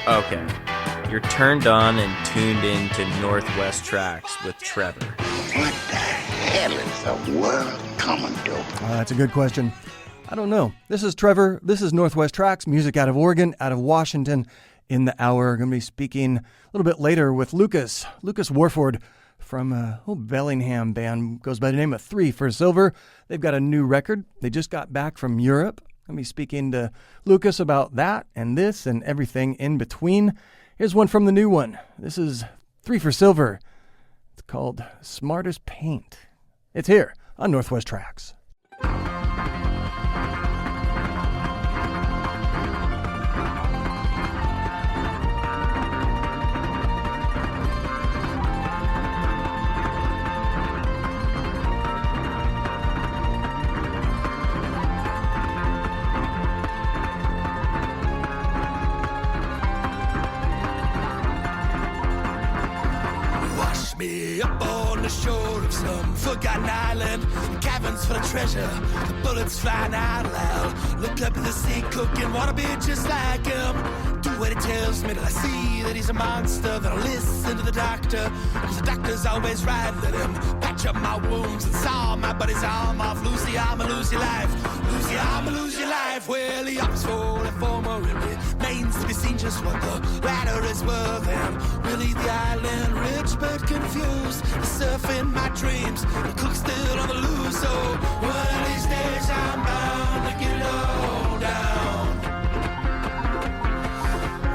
Okay. You're turned on and tuned in to Northwest Tracks with Trevor. What the hell is the world coming to? That's a good question. I don't know. This is Trevor. This is Northwest Tracks, music out of Oregon, out of Washington. In the hour, I'm going to be speaking a little bit later with Lucas Warford from a old Bellingham band, goes by the name of 3 for Silver. They've got a new record. They just got back from Europe. I'm going to be speaking to Lucas about that and this and everything in between. Here's one from the new one. This is 3 for Silver. It's called Smart as Paint. It's here on Northwest Tracks. Me up on the shore of some forgotten island, caverns full of treasure, the bullets flying out loud. Look up at the sea cooking, wanna be just like him. Do what he tells me till I see that he's a monster. Then I'll listen to the doctor, cause the doctor's always right. Let him patch up my wounds and saw my buddy's arm off. Lose the arm or lose your life, lose the arm or lose your life. Well, the op's full and former, it remains to be seen just what the latter is worth. And really the island rich but confused, the surf in my dreams, the cook's still on the loose. So one of these days I'm bound to get low down.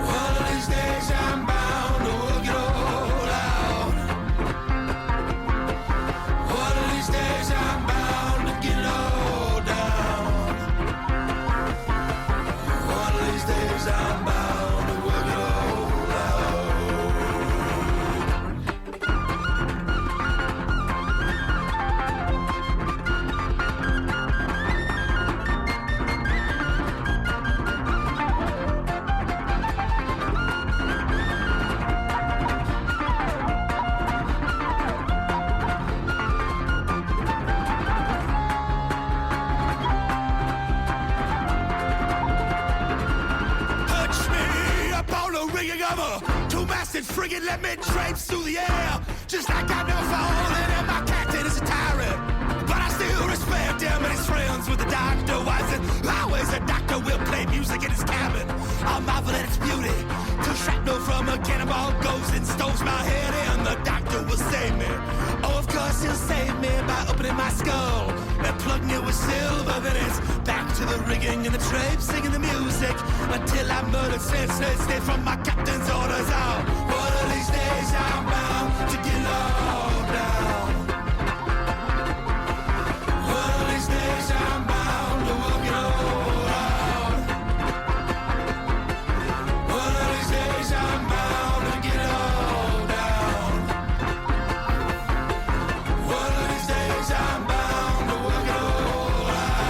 One of these days I'm bound to work it all out. One of these days I'm bound to get low down. One of these days I'm bound to work it all out. Friggin' let me traipse through the air, just like I never fallen, and my captain is a tyrant, but I still respect him and his friends with the doctor. Why is it always a doctor will play music in his cabin? I'll marvel at its beauty till shrapnel from a cannonball goes and stoves my head, and the doctor will save me. Oh, of course he'll save me by opening my skull and plugging it with silver. Then it's back to the rigging and the trape, singing the music until I'm murdered senselessly from my captain's orders out. One of these days I'm bound to get low down. One of these days I'm bound to work it all out. One of these days I'm bound to get low down. One of these days I'm bound to work it all out.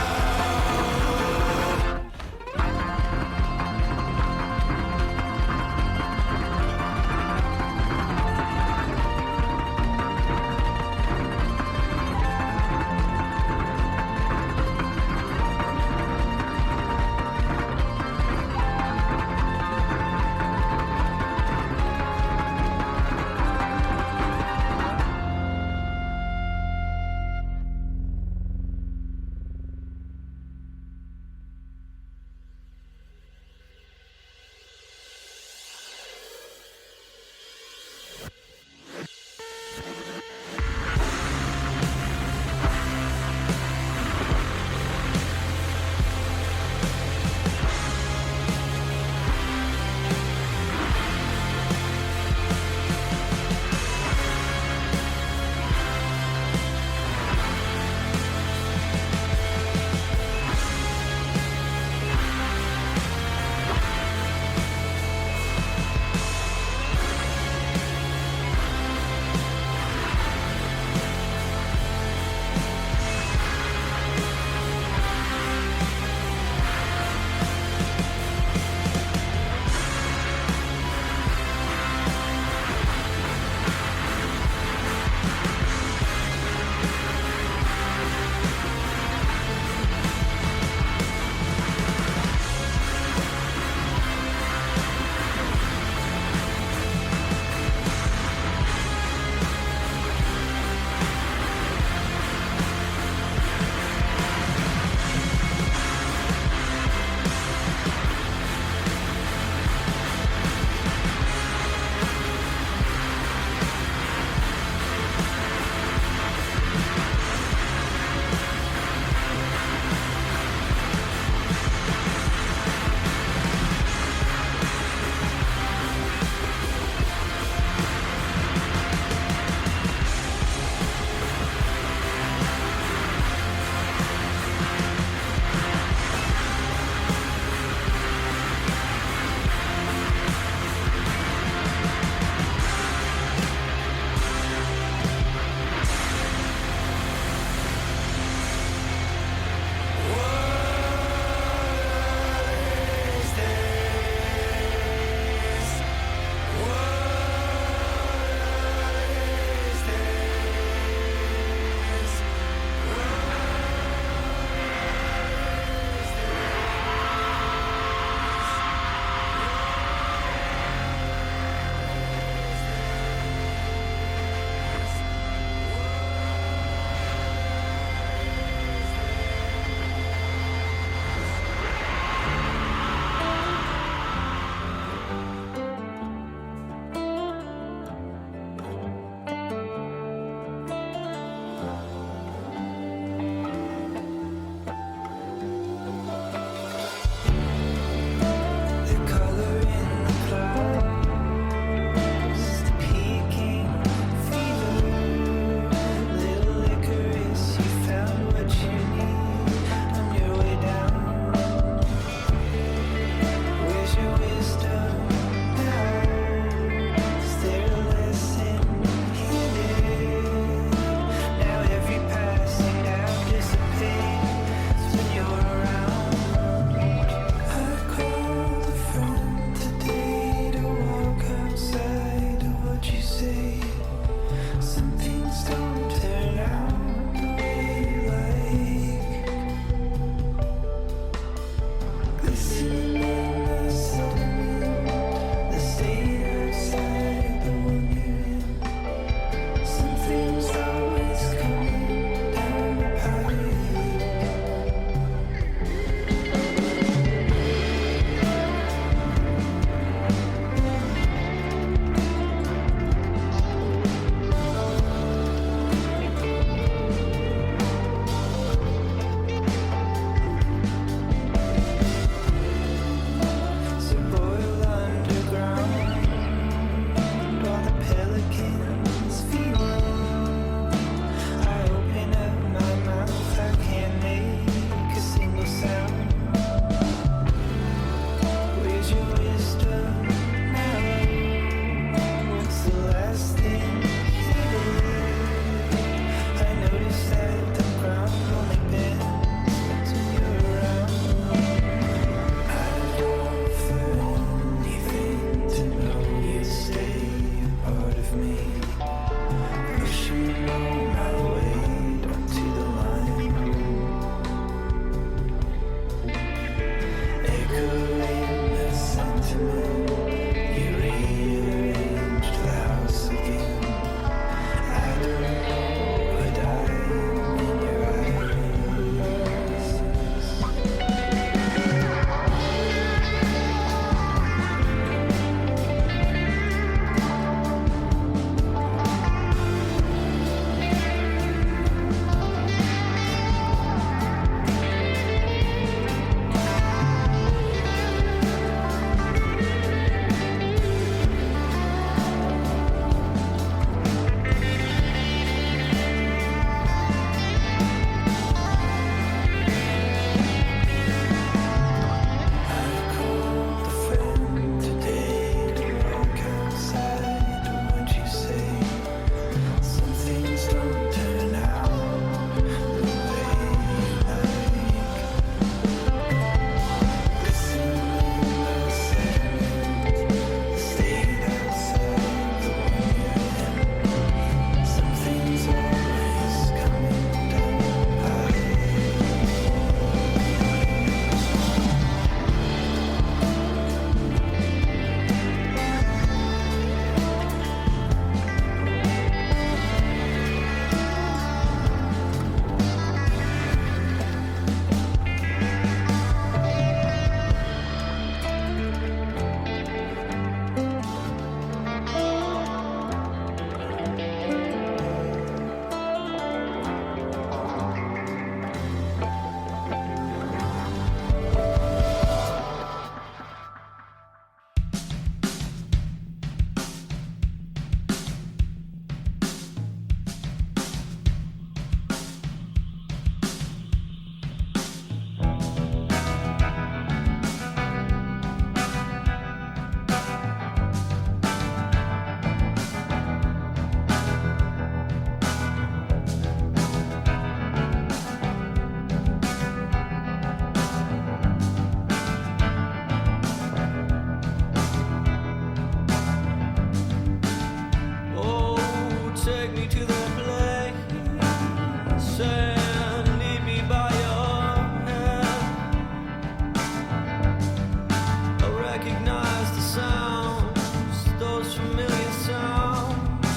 recognize the sounds, those familiar sounds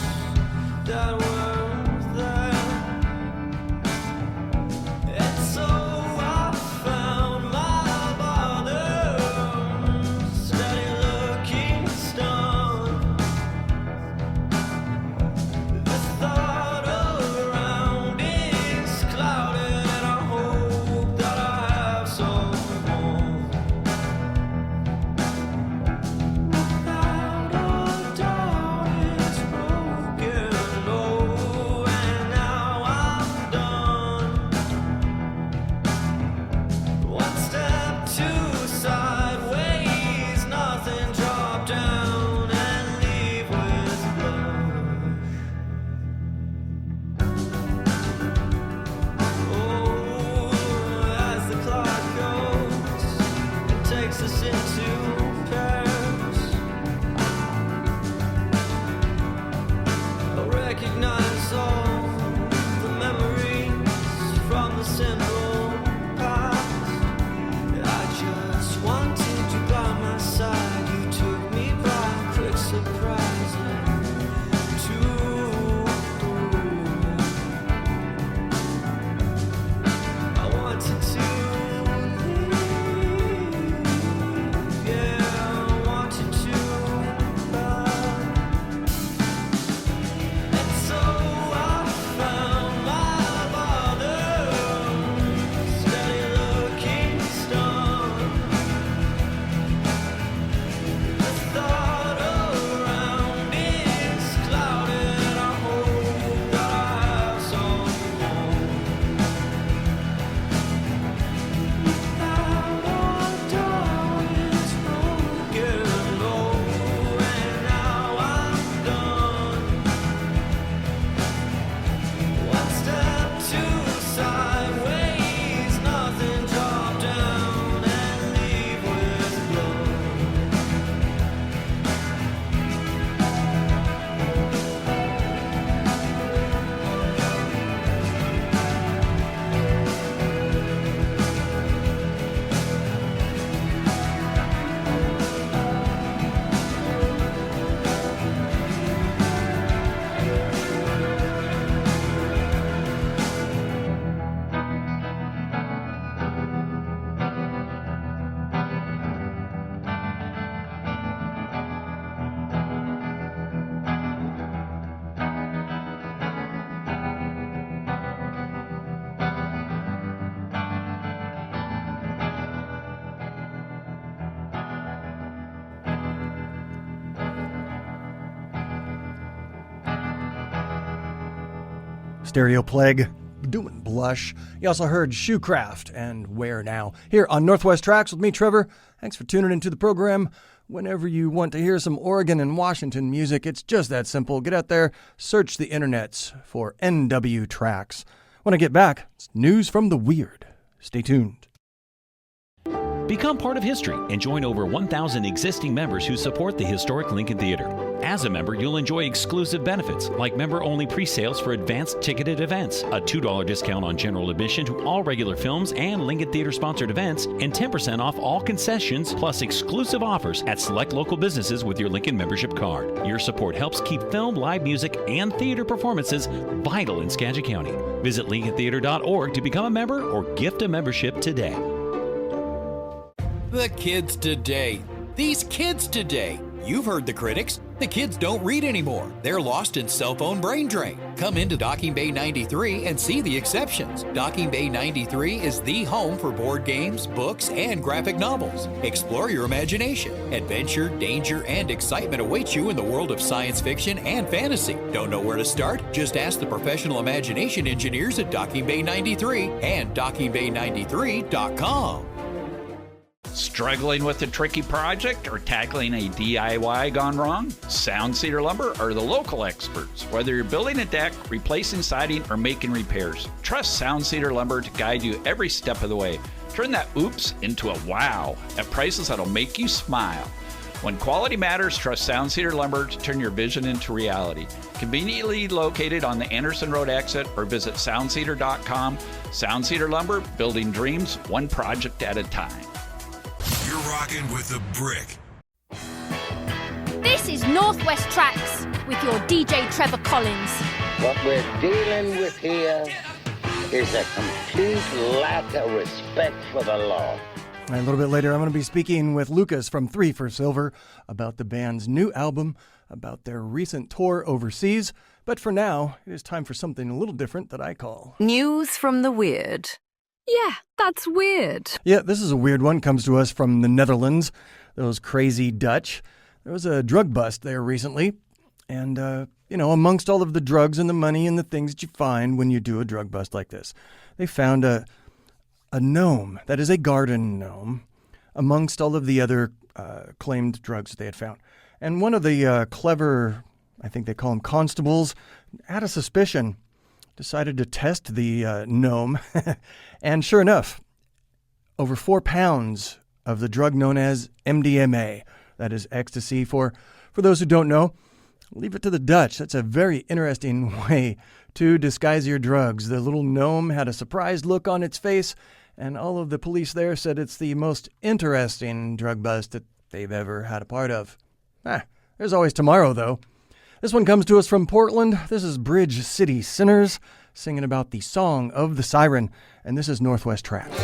that were there. And so I found my mother, steady looking stone. The thought around is clouded, and I hope that I have someone. Out of doubt is broken low, and now I'm done. One step to sideways, nothing drop down and leave with blush. Oh, as the clock goes, it takes us into Paris. I recognize all the memories from the simple past. I just wanted you by my side. You took me by quick surprise. I wanted to leave, yeah, I wanted to and so I found my mother, steady looking stone. The thought around is clouded, I hope that I have someone. Out of doubt is broken low, and now I'm done. One step to sideways, nothing drop down and leave with blood. Stereo Plague, doing Blush. You also heard Shoecraft and Where Now here on Northwest Tracks with me, Trevor. Thanks for tuning into the program. Whenever you want to hear some Oregon and Washington music, it's just that simple. Get out there, search the internets for NWTracks. When I get back, it's news from the weird. Stay tuned. Become part of history and join over 1,000 existing members who support the historic Lincoln Theater. As a member, you'll enjoy exclusive benefits like member-only pre-sales for advanced ticketed events, a $2 discount on general admission to all regular films and Lincoln Theater-sponsored events, and 10% off all concessions, plus exclusive offers at select local businesses with your Lincoln membership card. Your support helps keep film, live music, and theater performances vital in Skagit County. Visit lincolntheater.org to become a member or gift a membership today. The kids today. These kids today. You've heard the critics. The kids don't read anymore. They're lost in cell phone brain drain. Come into Docking Bay 93 and see the exceptions. Docking Bay 93 is the home for board games, books, and graphic novels. Explore your imagination. Adventure, danger, and excitement awaits you in the world of science fiction and fantasy. Don't know where to start? Just ask the professional imagination engineers at Docking Bay 93 and dockingbay93.com. Struggling with a tricky project or tackling a DIY gone wrong? Sound Cedar Lumber are the local experts. Whether you're building a deck, replacing siding, or making repairs, trust Sound Cedar Lumber to guide you every step of the way. Turn that oops into a wow at prices that'll make you smile. When quality matters, trust Sound Cedar Lumber to turn your vision into reality. Conveniently located on the Anderson Road exit or visit soundcedar.com. Sound Cedar Lumber, building dreams one project at a time. You're rocking with The Brick This is Northwest Tracks with your DJ Trevor Collins. What we're dealing with here is a complete lack of respect for the law. A little bit later, I'm going to be speaking with Lucas from 3 for Silver about the band's new album, about their recent tour overseas. But for now, it is time for something a little different that I call News from the Weird. Yeah, that's weird. Yeah, this is a weird one. Comes to us from the Netherlands, those crazy Dutch. There was a drug bust there recently. And, amongst all of the drugs and the money and the things that you find when you do a drug bust like this, they found a gnome, that is a garden gnome, amongst all of the other claimed drugs that they had found. And one of the clever, I think they call them constables, had a suspicion, decided to test the gnome, and sure enough, over 4 pounds of the drug known as MDMA, that is ecstasy. For those who don't know, leave it to the Dutch. That's a very interesting way to disguise your drugs. The little gnome had a surprised look on its face, and all of the police there said it's the most interesting drug bust that they've ever had a part of. There's always tomorrow, though. This one comes to us from Portland. This is Bridge City Sinners singing about the song of the Siren, and this is Northwest Tracks.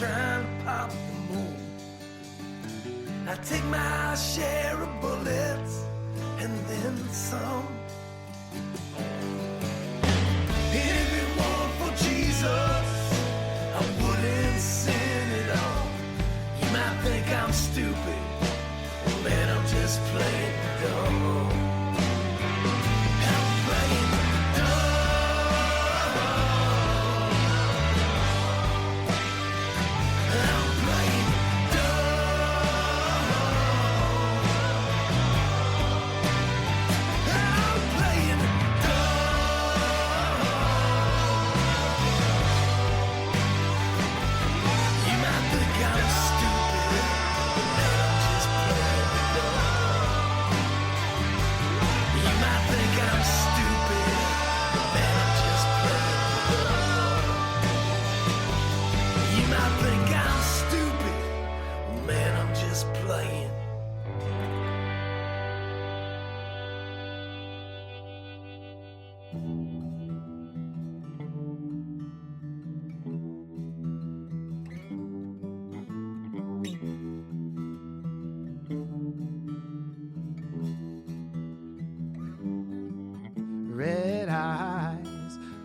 trying to pop the moon. I take my share of bullets and then some. If it weren't for Jesus, I wouldn't send it on. You might think I'm stupid, man, I'm just playing dumb. I'm playing dumb. I'm playing dumb. I'm playing dumb. You might think I'm stupid, man, I'm just playing dumb. You might think I'm stupid, man, I'm just playing dumb. You might think I'm stupid, man, I'm just playing.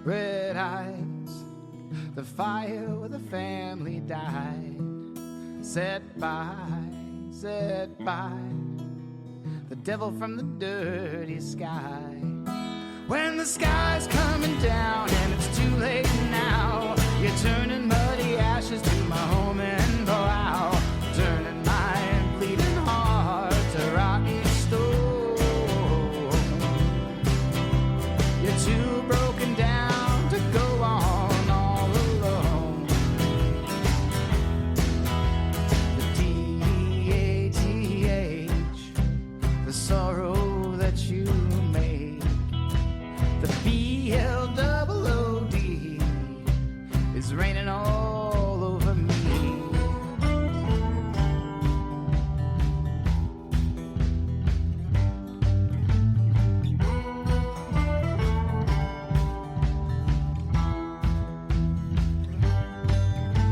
Red eyes, the fire where the family died, set by, the devil from the dirty sky. When the sky's coming down and it's too late now, you're turning muddy ashes to my home and plow, turning my bleeding heart to rocky stone. You're too broken down to go on all alone. The D-A-T-H, the sorrow that you make. The B-L-O-O-D is raining all over me.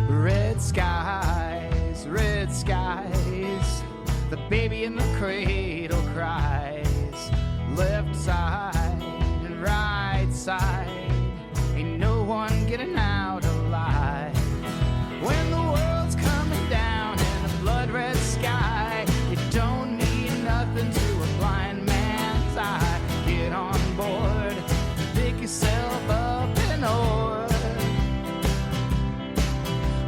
Red skies, the baby in the cradle cries. Left side and right side, ain't no one getting out alive. When the world's coming down in a blood red sky, you don't need nothing to a blind man's eye. Get on board, pick yourself up an oar.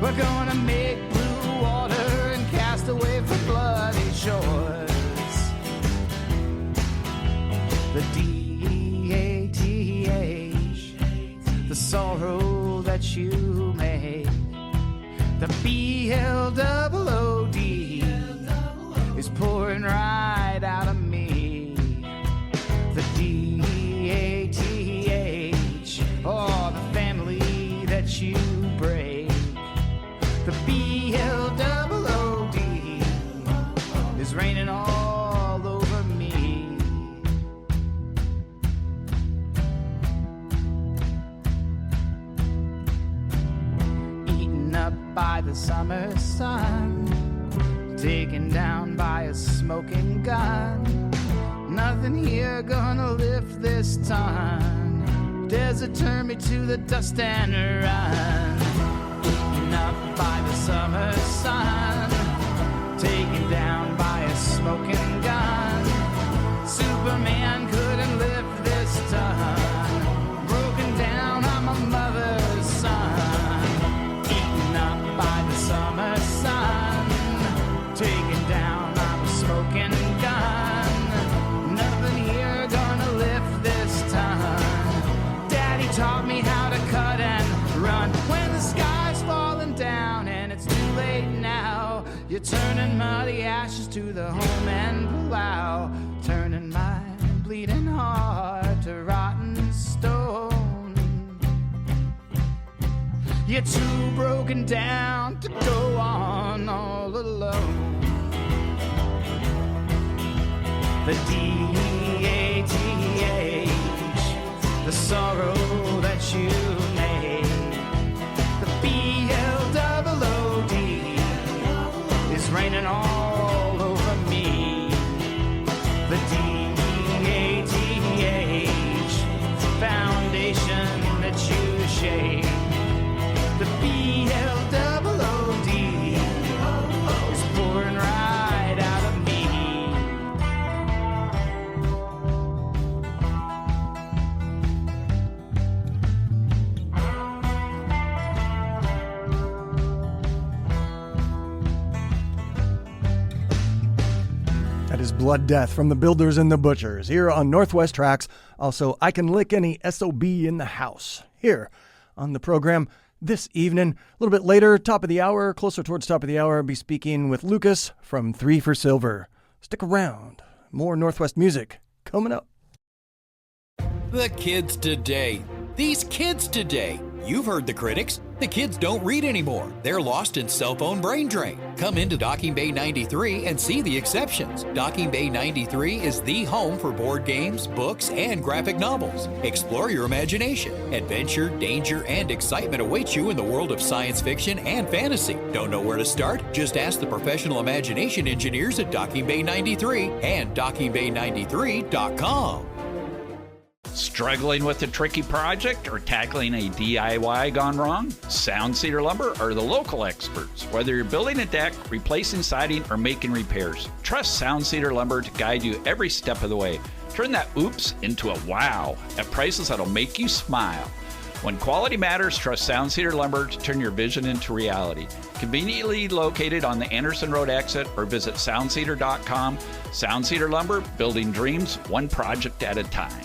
We're gonna make blue water and cast away from bloody shores. The D-A-T-H, the sorrow that you make. The B-L-O-O-D is pouring right out of me. The D-A-T-H, oh, the family that you break. The B-L-O-O-D is raining all over me. Eaten up by the summer sun, taken down by a smoking gun. Nothing here gonna lift this ton. Desert turn me to the dust and run. Up by the summer sun, taken down by a smoking gun. Superman couldn't lift this ton. Broken down, I'm a mother's son. Eaten up by the summer sun, taken down, I'm a smoking gun. Nothing here gonna lift this ton. Daddy taught me how to cut and run. When the sky's falling down and it's too late now, you're turning muddy ashes to the home and plow, turning my bleeding heart to rotten stone. You're too broken down to go on all alone. The D-A-T-H, the sorrow that you made. The B-L-O-O-D Blood Death from the Builders and the Butchers here on Northwest Tracks. Also, I Can Lick Any SOB in the House here on the program this evening. A little bit later, top of the hour, closer towards top of the hour, I'll be speaking with Lucas from 3 for Silver. Stick around. More Northwest music coming up. The kids today. These kids today. You've heard the critics. The kids don't read anymore. They're lost in cell phone brain drain. Come into Docking Bay 93 and see the exceptions. Docking Bay 93 is the home for board games, books, and graphic novels. Explore your imagination. Adventure, danger, and excitement await you in the world of science fiction and fantasy. Don't know where to start? Just ask the professional imagination engineers at Docking Bay 93 and dockingbay93.com. Struggling with a tricky project or tackling a DIY gone wrong? Sound Cedar Lumber are the local experts. Whether you're building a deck, replacing siding, or making repairs, trust Sound Cedar Lumber to guide you every step of the way. Turn that oops into a wow at prices that'll make you smile. When quality matters, trust Sound Cedar Lumber to turn your vision into reality. Conveniently located on the Anderson Road exit or visit soundcedar.com. Sound Cedar Lumber, building dreams one project at a time.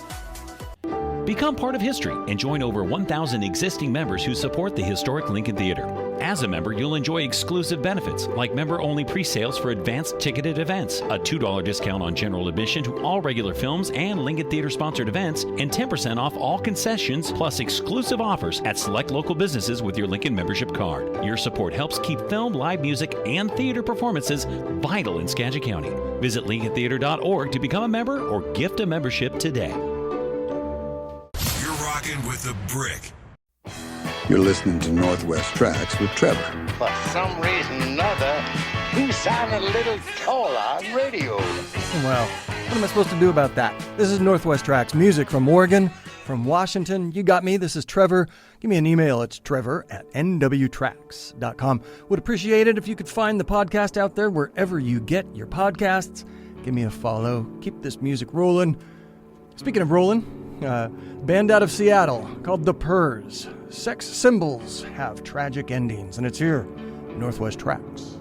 Become part of history and join over 1,000 existing members who support the historic Lincoln Theater. As a member, you'll enjoy exclusive benefits like member-only pre-sales for advanced ticketed events, a $2 discount on general admission to all regular films and Lincoln Theater-sponsored events, and 10% off all concessions, plus exclusive offers at select local businesses with your Lincoln membership card. Your support helps keep film, live music, and theater performances vital in Skagit County. Visit lincolntheater.org to become a member or gift a membership today. With the brick. You're listening to Northwest Tracks with Trevor. For some reason or another, you sound a little taller on radio. Well, what am I supposed to do about that? This is Northwest Tracks, music from Oregon, from Washington. You got me. This is Trevor. Give me an email. It's trevor@nwtracks.com. Would appreciate it if you could find the podcast out there wherever you get your podcasts. Give me a follow. Keep this music rolling. Speaking of rolling, band out of Seattle called The Purrs. Sex symbols have tragic endings, and it's here, Northwest Tracks.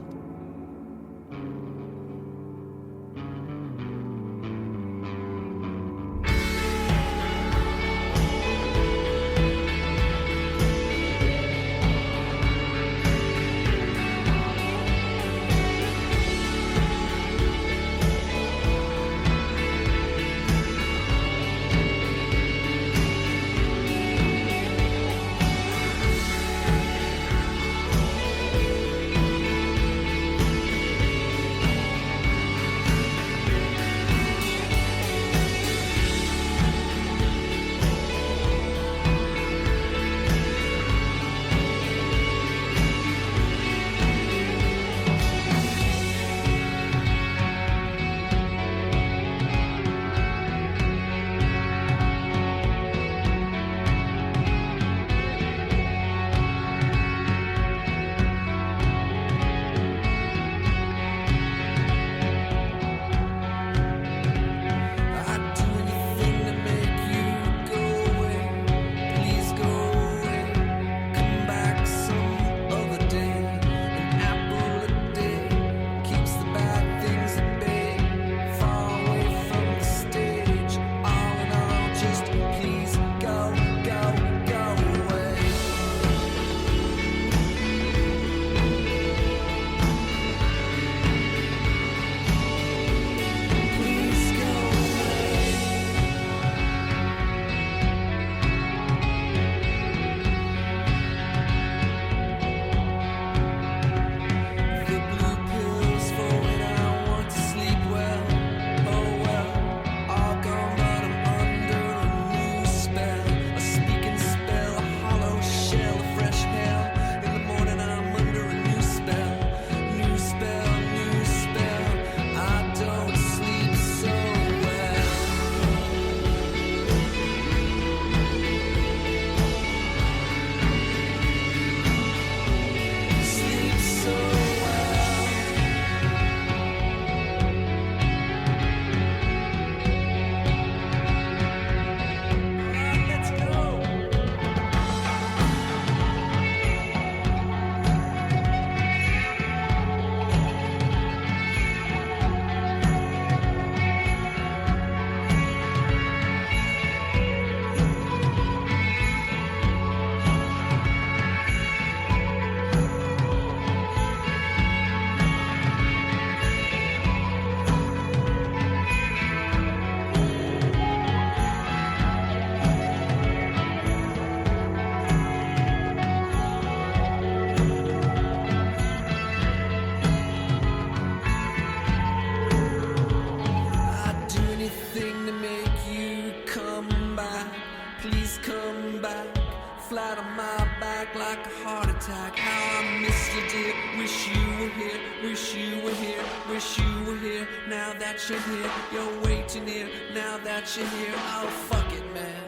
flat on my back like a heart attack. How I miss you, dear. Wish you were here, wish you were here, wish you were here. Now that you're here, you're way too near. Now that you're here, oh fuck it, man.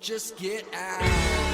Just get out.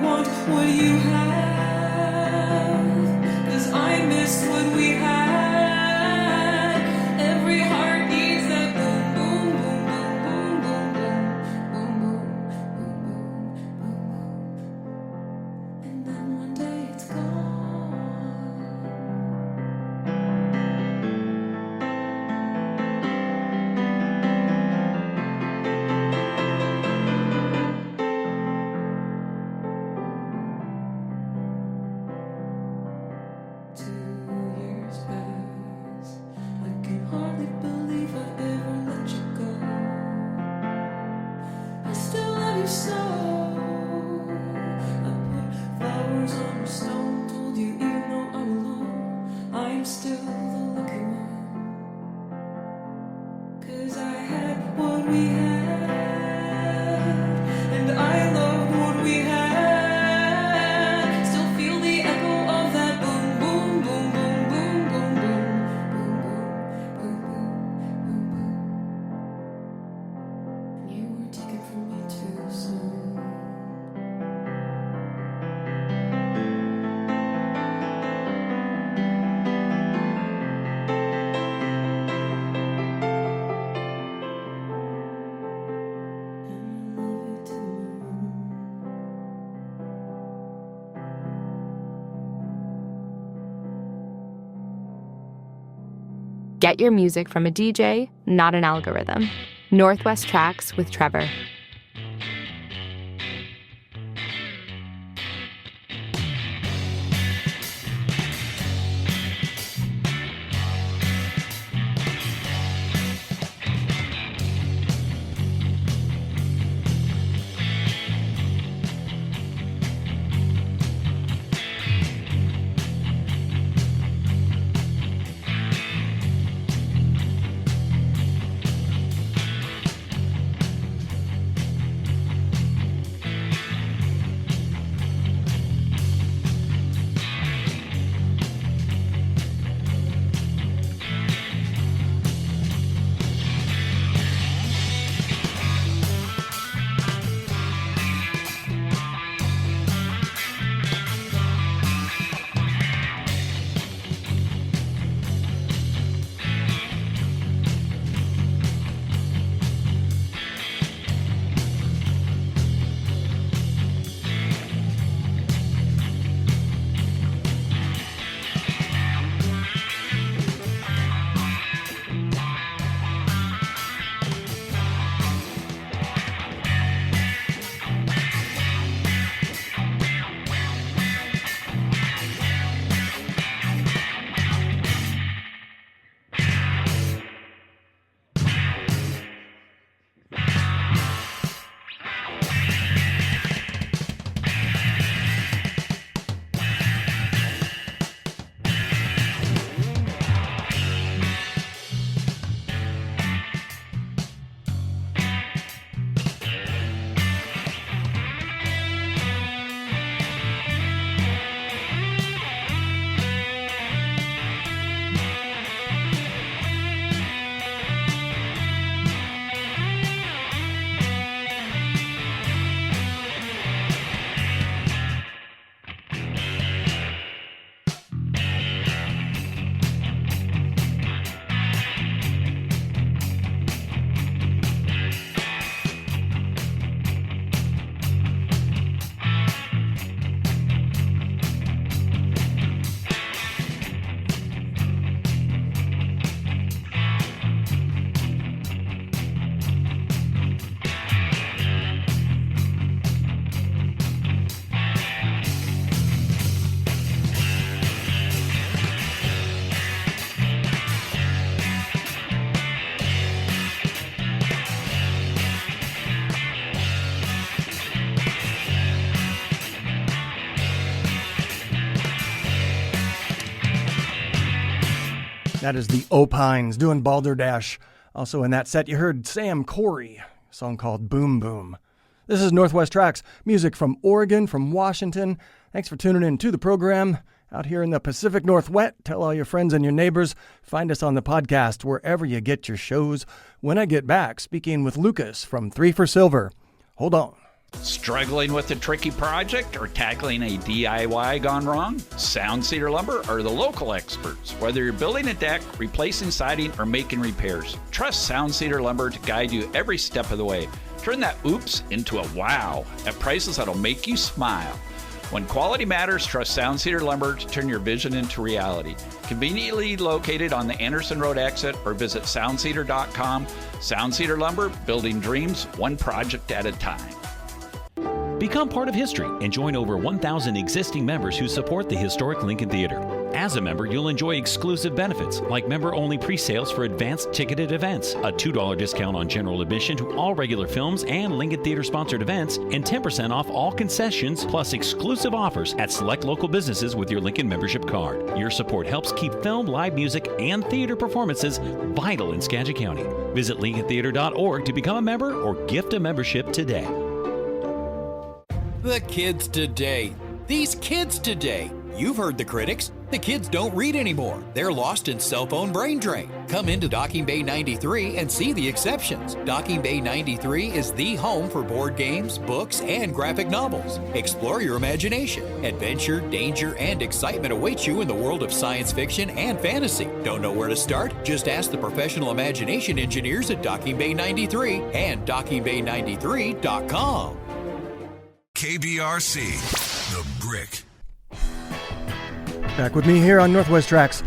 want what you have, 'cause I miss what we had. Every heart needs that boom, boom, boom, boom, boom, boom, boom, boom, boom, boom, boom. And then one day it's gone. Get your music from a DJ, not an algorithm. Northwest Tracks with Trevor. That is the Opines doing Balderdash. Also in that set, you heard Sam Corey, a song called Boom Boom. This is Northwest Tracks, music from Oregon, from Washington. Thanks for tuning in to the program out here in the Pacific Northwest. Tell all your friends and your neighbors. Find us on the podcast wherever you get your shows. When I get back, speaking with Lucas from 3 for Silver. Hold on. Struggling with a tricky project or tackling a DIY gone wrong? Sound Cedar Lumber are the local experts. Whether you're building a deck, replacing siding, or making repairs, trust Sound Cedar Lumber to guide you every step of the way. Turn that oops into a wow at prices that'll make you smile. When quality matters, trust Sound Cedar Lumber to turn your vision into reality. Conveniently located on the Anderson Road exit or visit soundcedar.com. Sound Cedar Lumber, building dreams one project at a time. Become part of history and join over 1,000 existing members who support the historic Lincoln Theater. As a member, you'll enjoy exclusive benefits like member-only pre-sales for advanced ticketed events, a $2 discount on general admission to all regular films and Lincoln Theater-sponsored events, and 10% off all concessions, plus exclusive offers at select local businesses with your Lincoln membership card. Your support helps keep film, live music, and theater performances vital in Skagit County. Visit lincolntheater.org to become a member or gift a membership today. The kids today. These kids today. You've heard the critics. The kids don't read anymore. They're lost in cell phone brain drain. Come into Docking Bay 93 and see the exceptions. Docking Bay 93 is the home for board games, books, and graphic novels. Explore your imagination. Adventure, danger, and excitement await you in the world of science fiction and fantasy. Don't know where to start? Just ask the professional imagination engineers at Docking Bay 93 and dockingbay93.com. KBRC, The Brick. Back with me here on Northwest Tracks,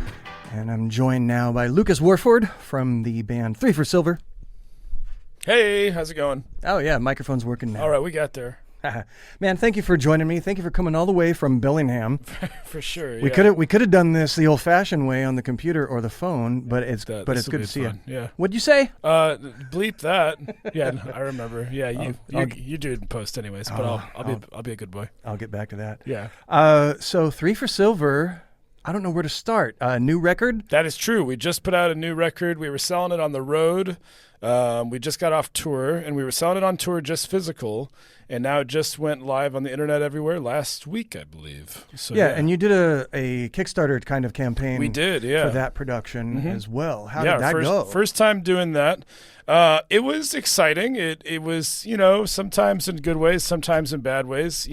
and I'm joined now by Lucas Warford from the band 3 for Silver. Hey, how's it going? Oh yeah, microphone's working now. All right, we got there. Man, thank you for joining me. Thank you for coming all the way from Bellingham. For sure. We could have done this the old-fashioned way on the computer or the phone, but it's good to see fun. you. Yeah. What'd you say? Bleep that. Yeah, I remember. Yeah, you do it in post anyways, but I'll be a good boy. I'll get back to that. Yeah. So 3 for Silver. I don't know where to start. New record? That is true. We just put out a new record. We were selling it on the road. We just got off tour, and we were selling it on tour just physical, and now it just went live on the internet everywhere last week, I believe. So, yeah, and you did a Kickstarter kind of campaign. We did, yeah. For that production as well. How did that go? First time doing that. It was exciting. It was, sometimes in good ways, sometimes in bad ways.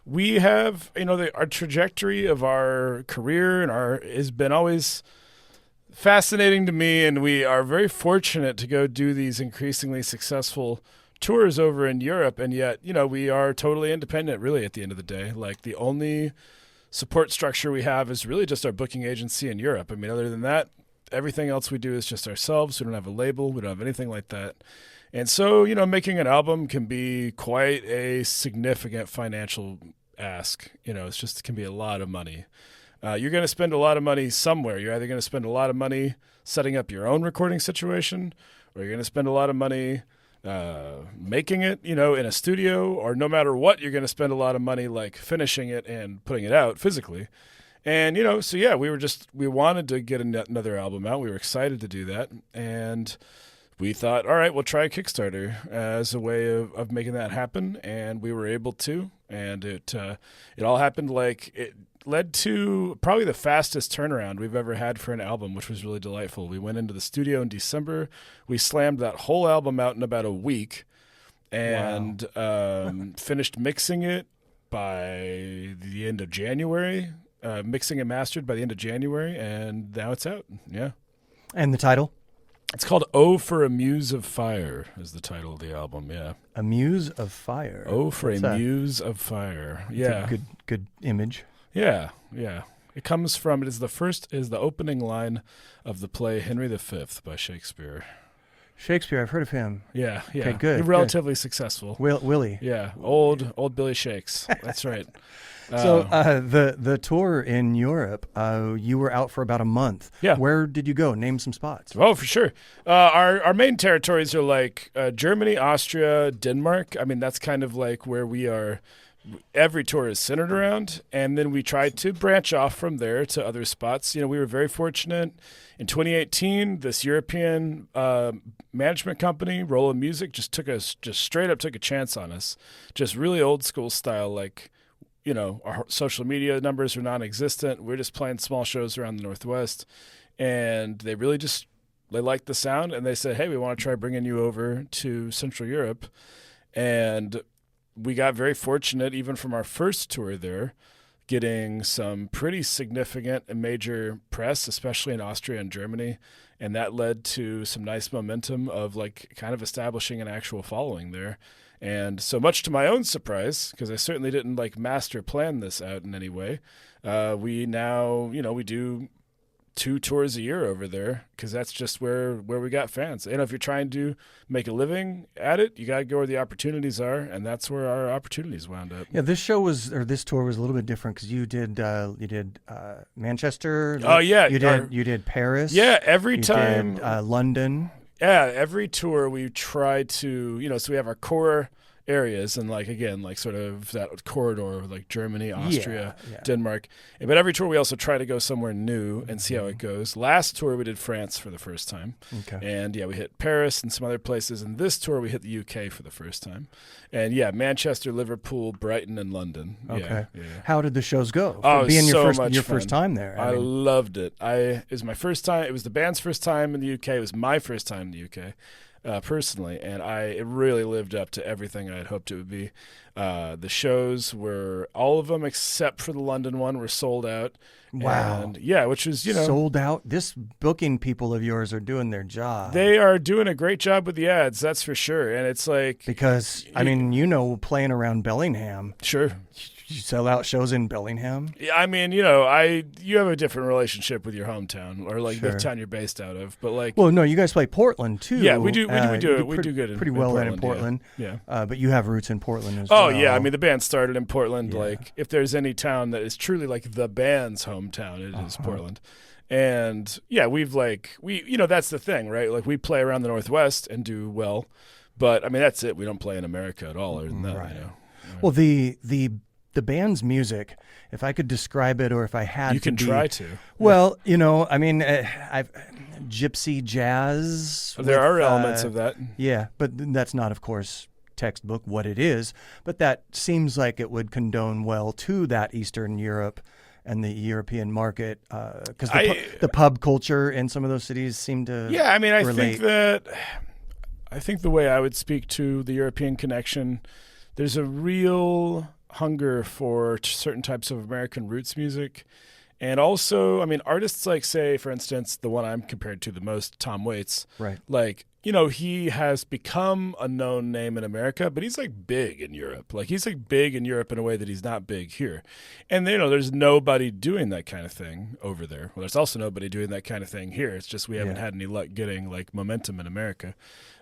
We have, our trajectory of our career and has been always fascinating to me, and we are very fortunate to go do these increasingly successful tours over in Europe, and yet, we are totally independent, really, at the end of the day. Like, the only support structure we have is really just our booking agency in Europe. I mean, other than that, everything else we do is just ourselves. We don't have a label. We don't have anything like that. And so, making an album can be quite a significant financial ask. It can be a lot of money. You're going to spend a lot of money somewhere. You're either going to spend a lot of money setting up your own recording situation, or you're going to spend a lot of money making it, in a studio, or no matter what, you're going to spend a lot of money like finishing it and putting it out physically. And, we wanted to get another album out. We were excited to do that. And we thought, all right, we'll try a Kickstarter as a way of making that happen. And we were able to. And it all happened it led to probably the fastest turnaround we've ever had for an album, which was really delightful. We went into the studio in December. We slammed that whole album out in about a week and finished mixing it by the end of January, mixing and mastered by the end of January, and now it's out. Yeah. And the title? It's called "Oh for a Muse of Fire" is the title of the album. Yeah, A Muse of Fire. Oh for a Muse of Fire. Yeah, good image. Yeah. It comes from the opening line of the play Henry V by Shakespeare. Shakespeare, I've heard of him. Yeah. Okay, good. He's relatively successful. Willie. Yeah, old Billy Shakes. That's right. So the tour in Europe, you were out for about a month. Yeah. Where did you go? Name some spots. Oh, for sure. Our main territories are like Germany, Austria, Denmark. I mean, that's kind of like where we are. Every tour is centered around, and then we tried to branch off from there to other spots. We were very fortunate. In 2018, this European management company, Rolla Music, just straight up took a chance on us. Just really old school style, like, our social media numbers are non-existent. We're just playing small shows around the Northwest, and they really they liked the sound, and they said, hey, we want to try bringing you over to Central Europe. And we got very fortunate, even from our first tour there, getting some pretty significant and major press, especially in Austria and Germany. And that led to some nice momentum of like kind of establishing an actual following there. And so much to my own surprise, because I certainly didn't like master plan this out in any way, we now, we do 2 tours a year over there because that's just where we got fans. And if you're trying to make a living at it, you got to go where the opportunities are, and that's where our opportunities wound up. Yeah, this tour was a little bit different because you did Manchester. Oh yeah, you did Paris. Yeah, every time London. Yeah, every tour we try to, so we have our core areas and like, again, like sort of that corridor, like Germany, Austria, Denmark. But every tour we also try to go somewhere new and see how it goes. Last tour we did France for the first time. Okay. And we hit Paris and some other places. And this tour we hit the UK for the first time. And Manchester, Liverpool, Brighton, and London. Okay. Yeah. How did the shows go? Oh, being so your much first time there. I loved it. It was my first time. It was the band's first time in the UK. It was my first time in the UK. Personally, and it really lived up to everything I had hoped it would be. The shows were, all of them except for the London one, were sold out. Wow. And, which was, sold out. This booking people of yours are doing their job. They are doing a great job with the ads, that's for sure. And it's like, because playing around Bellingham. Sure. You sell out shows in Bellingham? Yeah, I mean, you have a different relationship with your hometown or like the town you're based out of. But like, well, no, you guys play Portland too. Yeah, we do it. We do good. Pretty well in Portland. Yeah. But you have roots in Portland as well. Oh yeah, I mean the band started in Portland. Yeah. Like if there's any town that is truly like the band's hometown, it is Portland. And we've that's the thing, right? Like we play around the Northwest and do well, but I mean that's it. We don't play in America at all, other than that. Right. Well, the band's music, if I could describe it, or if I had, you can try to. Well, I've gypsy jazz. There are elements of that. Yeah, but that's not, of course, textbook what it is. But that seems like it would condone well to that Eastern Europe and the European market, because the pub culture in some of those cities seem to. Yeah, I mean, relate. I think the way I would speak to the European connection, there's a real hunger for certain types of American roots music. And also, I mean, artists like, say, for instance, the one I'm compared to the most, Tom Waits. Right. Like, he has become a known name in America, but he's like big in Europe. Like he's like big in Europe in a way that he's not big here. And there's nobody doing that kind of thing over there. Well, there's also nobody doing that kind of thing here. It's just we haven't had any luck getting like momentum in America.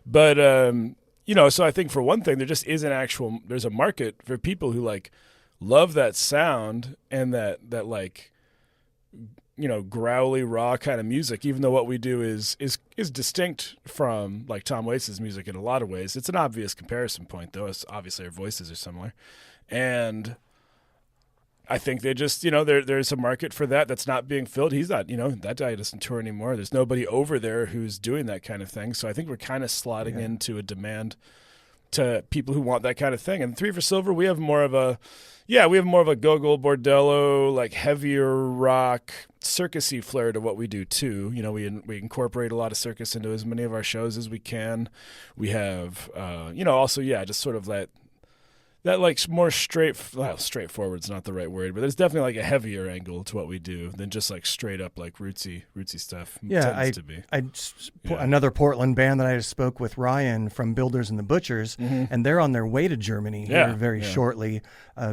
But so I think for one thing, there just is there's a market for people who like love that sound and that like, growly, raw kind of music, even though what we do is distinct from like Tom Waits' music in a lot of ways. It's an obvious comparison point, though. It's obviously our voices are similar. And I think they just, there's a market for that that's not being filled. He's not, that guy doesn't tour anymore. There's nobody over there who's doing that kind of thing. So I think we're kind of slotting into a demand to people who want that kind of thing. And 3 for Silver, we have more of a Gogol, Bordello, like heavier rock, circusy flair to what we do too. We incorporate a lot of circus into as many of our shows as we can. We have, also, just sort of that like more straightforward's not the right word, but there's definitely like a heavier angle to what we do than just like straight up like rootsy stuff. Tends to be. Another Portland band that I just spoke with, Ryan from Builders and the Butchers, and they're on their way to Germany here very shortly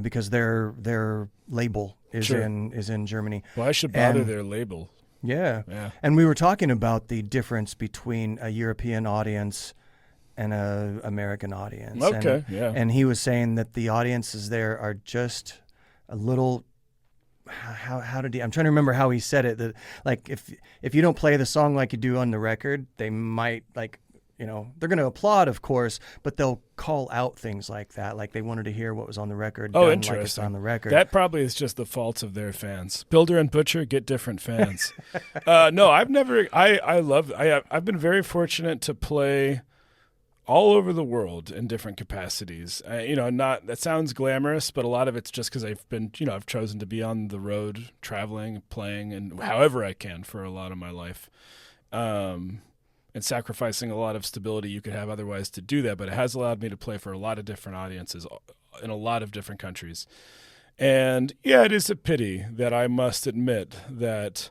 because their label is in Germany. Well, I should bother their label. Yeah. And we were talking about the difference between a European audience and an American audience. Okay, And he was saying that the audiences there are just a little. How did he? I'm trying to remember how he said it. That like if you don't play the song like you do on the record, they might like. They're going to applaud, of course, but they'll call out things like that, like they wanted to hear what was on the record. Oh, done interesting. Like it's on the record. That probably is just the faults of their fans. Builder and Butcher get different fans. No, I've never. I've been very fortunate to play all over the world in different capacities. That sounds glamorous, but a lot of it's just because I've chosen to be on the road, traveling, playing, and however I can for a lot of my life. And sacrificing a lot of stability you could have otherwise to do that, but it has allowed me to play for a lot of different audiences in a lot of different countries. And yeah, it is a pity that I must admit that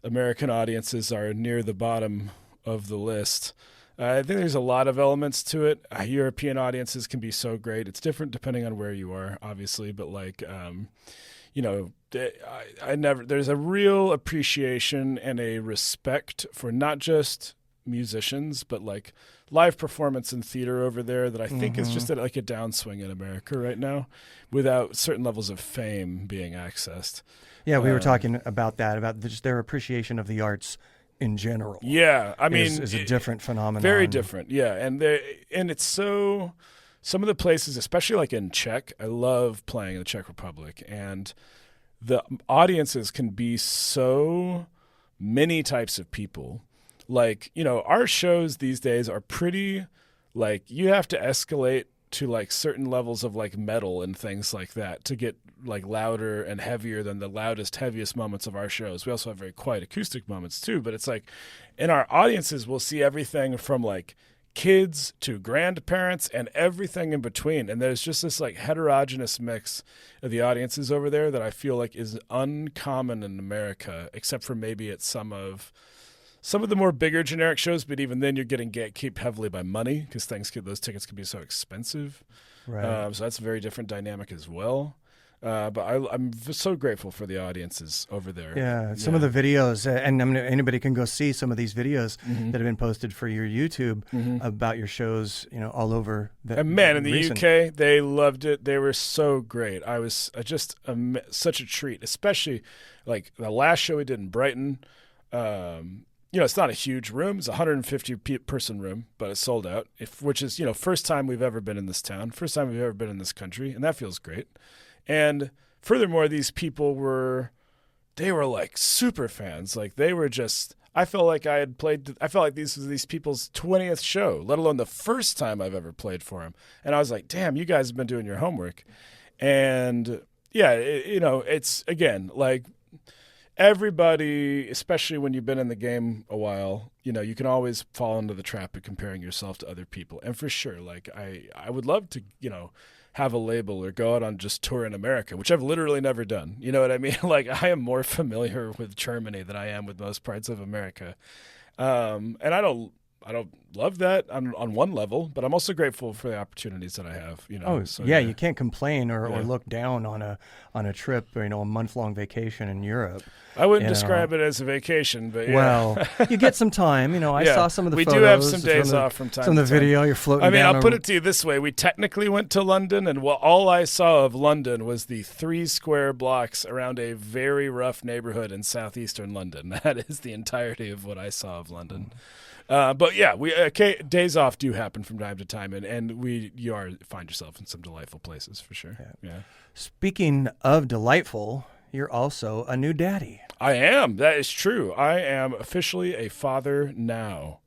American audiences are near the bottom of the list. I think there's a lot of elements to it. European audiences can be so great. It's different depending on where you are, obviously, but like, there's a real appreciation and a respect for not just musicians, but like live performance and theater over there that I think is just like a downswing in America right now without certain levels of fame being accessed. Yeah, we were talking about that, about just their appreciation of the arts in general. Yeah, I mean, is a different phenomenon. Very different, yeah. And it's so, some of the places, especially like in Czech, I love playing in the Czech Republic, and the audiences can be so many types of people. Like, our shows these days are pretty, like, you have to escalate to like certain levels of like metal and things like that to get like louder and heavier than the loudest, heaviest moments of our shows. We also have very quiet acoustic moments too, but it's like in our audiences, we'll see everything from like kids to grandparents and everything in between. And there's just this like heterogeneous mix of the audiences over there that I feel like is uncommon in America, except for maybe at some of the more bigger generic shows, but even then you're getting gatekept heavily by money because those tickets can be so expensive. Right. So that's a very different dynamic as well. But I'm so grateful for the audiences over there. Yeah, some of the videos, and I mean, anybody can go see some of these videos that have been posted for your YouTube about your shows, all over. And man, in the UK, they loved it. They were so great. I was just such a treat, especially like the last show we did in Brighton. It's not a huge room. It's a 150-person room, but it's sold out, which is, first time we've ever been in this town, first time we've ever been in this country, and that feels great. And furthermore, these people were like super fans. Like they were just, I felt like this was these people's 20th show, let alone the first time I've ever played for them. And I was like, damn, you guys have been doing your homework. And yeah, it's again, like, everybody, especially when you've been in the game a while, you can always fall into the trap of comparing yourself to other people. And for sure, like I would love to, have a label or go out on just tour in America, which I've literally never done. You know what I mean? Like I am more familiar with Germany than I am with most parts of America. And I don't love that on one level, but I'm also grateful for the opportunities that I have. You can't complain or look down on a trip or a month-long vacation in Europe. I wouldn't describe it as a vacation, but yeah. Well, you get some time. I saw some of the photos. We do have some days off from time to time. Some of the video, you're floating down. I mean, I'll put it to you this way. We technically went to London, and all I saw of London was the 3 square blocks around a very rough neighborhood in southeastern London. That is the entirety of what I saw of London. But yeah, days off do happen from time to time, and you find yourself in some delightful places for sure. Yeah. Speaking of delightful, you're also a new daddy. I am. That is true. I am officially a father now.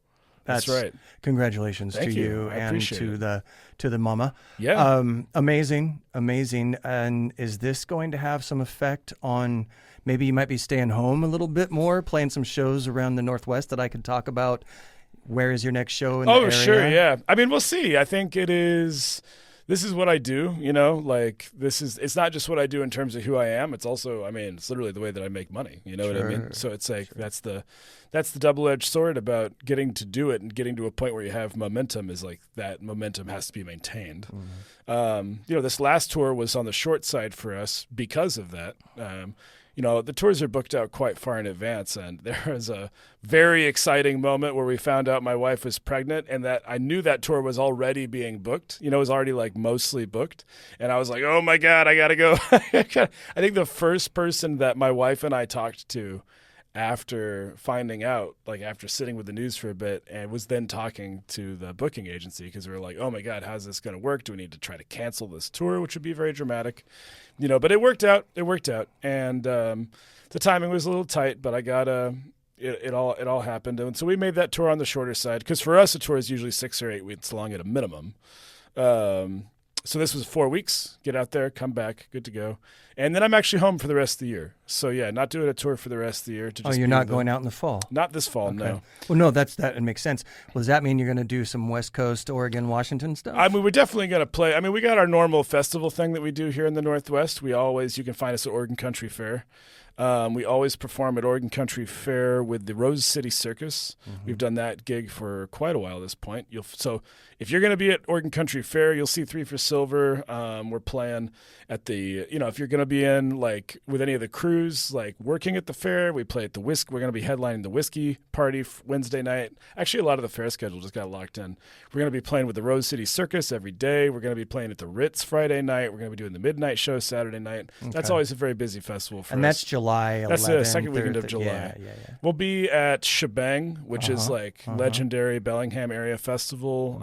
That's right. Congratulations Thank to you and to the mama. Yeah. Amazing. And is this going to have some effect on? Maybe you might be staying home a little bit more, playing some shows around the Northwest that I could talk about. Where is your next show in the area? Oh, sure, yeah. I mean, we'll see. I think this is what I do, like it's not just what I do in terms of who I am. It's also, it's literally the way that I make money. You know what I mean? So it's like, that's the double-edged sword about getting to do it and getting to a point where you have momentum is like that momentum has to be maintained. This last tour was on the short side for us because of that. The tours are booked out quite far in advance, and there was a very exciting moment where we found out my wife was pregnant, and that I knew that tour was already being booked. It was already like mostly booked, and I was like, oh my God, I gotta go. I think the first person that my wife and I talked to after finding out, like after sitting with the news for a bit, and was then talking to the booking agency because we were like, oh my God, how's this going to work? Do we need to try to cancel this tour, which would be very dramatic, but it worked out. And the timing was a little tight, but I got it all happened. And so we made that tour on the shorter side because for us, a tour is usually 6 or 8 weeks long at a minimum. So this was 4 weeks. Get out there, come back, good to go. And then I'm actually home for the rest of the year. So yeah, not doing a tour for the rest of the year. You're not going out in the fall? Not this fall, okay. no. Well, no, that makes sense. Well, does that mean you're going to do some West Coast, Oregon, Washington stuff? I mean, we're definitely going to play. I mean, we got our normal festival thing that we do here in the Northwest. You can find us at Oregon Country Fair. We always perform at Oregon Country Fair with the Rose City Circus. Mm-hmm. We've done that gig for quite a while at this point. So if you're going to be at Oregon Country Fair, you'll see 3 for Silver. We're playing at the, if you're going to be in like with any of the crews, like working at the fair, we play at the Whiskey. We're going to be headlining the Whiskey Party Wednesday night. Actually, a lot of the fair schedule just got locked in. We're going to be playing with the Rose City Circus every day. We're going to be playing at the Ritz Friday night. We're going to be doing the midnight show Saturday night. Okay. That's always a very busy festival for us. And that's July 11th. That's the second weekend of July. Yeah. We'll be at Shebang, which is like legendary Bellingham area festival.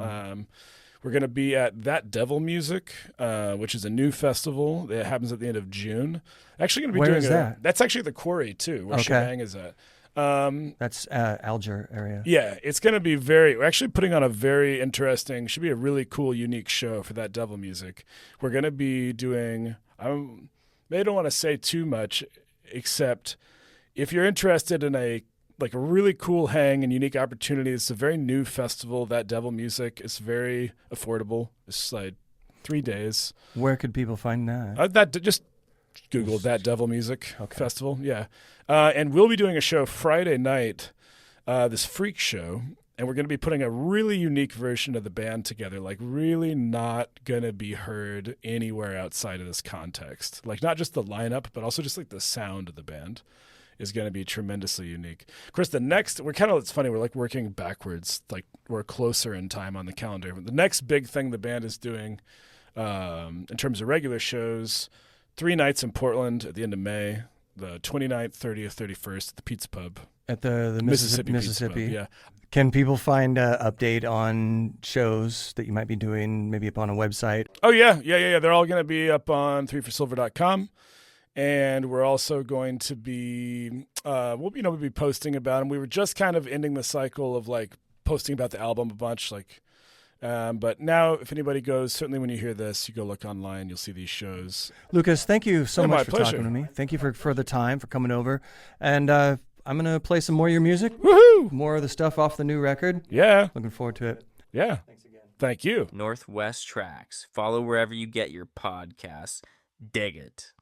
We're going to be at That Devil Music, which is a new festival that happens at the end of June. Actually going to be Where is that? That's actually the Quarry too, where Shebang is at. That's Alger area. Yeah, it's going to be we're actually putting on a very interesting, should be a really cool, unique show for That Devil Music. We're going to be doing, I don't want to say too much, except if you're interested in a really cool hang and unique opportunity, it's a very new festival, That Devil Music. It's very affordable. It's like 3 days. Where could people find that? Just Google That Devil Music Festival. Yeah. And we'll be doing a show Friday night, this freak show, and we're going to be putting a really unique version of the band together, like really not going to be heard anywhere outside of this context. Like not just the lineup, but also just like the sound of the band is going to be tremendously unique. Of course, it's funny, we're like working backwards, like we're closer in time on the calendar. The next big thing the band is doing in terms of regular shows, 3 nights in Portland at the end of May, the 29th, 30th, 31st at the Pizza Pub. At the Mississippi. Pizza Pub, yeah. Can people find an update on shows that you might be doing, maybe up on a website? Oh, yeah. They're all going to be up on 3forsilver.com. And we're also going to be, we'll be posting about them. We were just kind of ending the cycle of like posting about the album a bunch, but now if anybody goes, certainly when you hear this, you go look online, you'll see these shows. Lucas, thank you so much for pleasure. talking to me. Thank you for the time, for coming over. And I'm going to play some more of your music. Woohoo! More of the stuff off the new record. Yeah. Looking forward to it. Yeah. Thanks again. Thank you. Northwest Tracks. Follow wherever you get your podcasts. Dig it.